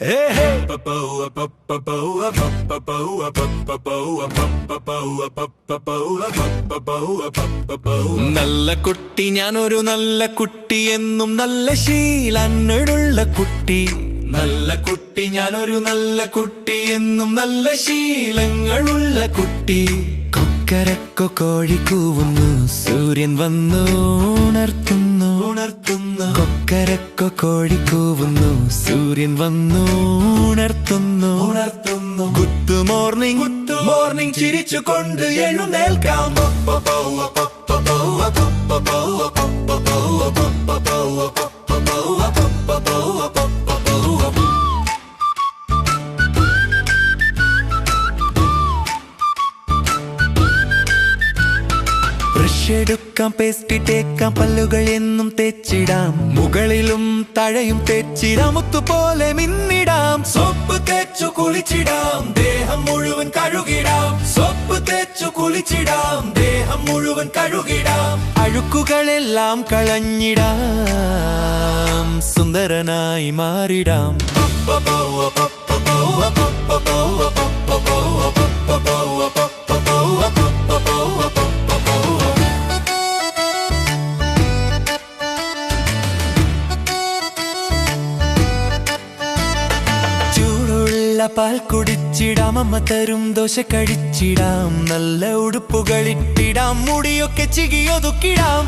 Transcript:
നല്ല കുട്ടി ഞാനൊരു നല്ല കുട്ടി എന്നും നല്ല ശീലങ്ങളുള്ള കുട്ടി. നല്ല കുട്ടി ഞാനൊരു നല്ല കുട്ടി എന്നും നല്ല ശീലങ്ങളുള്ള കുട്ടി. കൊക്കരക്കൊ കോഴി കൂവുന്നു, സൂര്യൻ വന്നു ഉണർത്തുന്നു. കൊക്കരക്കൊ കോഴി കൂവുന്നു, സൂര്യൻ വന്നു ഉണർത്തുന്നു. ഗുഡ് മോർണിംഗ് മോർണിംഗ് ചിരിച്ചുകൊണ്ട് എഴുന്നേൽക്കാം. ബ്രഷ് എടുക്കാം, പേസ്റ്റ് തേക്കാം, പല്ലുകൾ എന്നും തേച്ചിടാം. മുകളിലും താഴെയും തേച്ചിടാം, മുത്തുപോലെ മിന്നിടാം. സോപ്പ് തേച്ചു കുളിച്ചിടാം, ദേഹം മുഴുവൻ കഴുകിടാം. സോപ്പ് തേച്ചു കുളിച്ചിടാം, ദേഹം മുഴുവൻ കഴുകിടാം. അഴുക്കുകളെല്ലാം കളഞ്ഞിടാം, സുന്ദരനായി മാറിടാം. പാൽ കുടിച്ചിടാം, അമ്മ തരും ദോശ കഴിച്ചിടാം. നല്ല ഉടുപ്പുകളിട്ടിടാം, മുടിയൊക്കെ ചികിയൊതുക്കിടാം.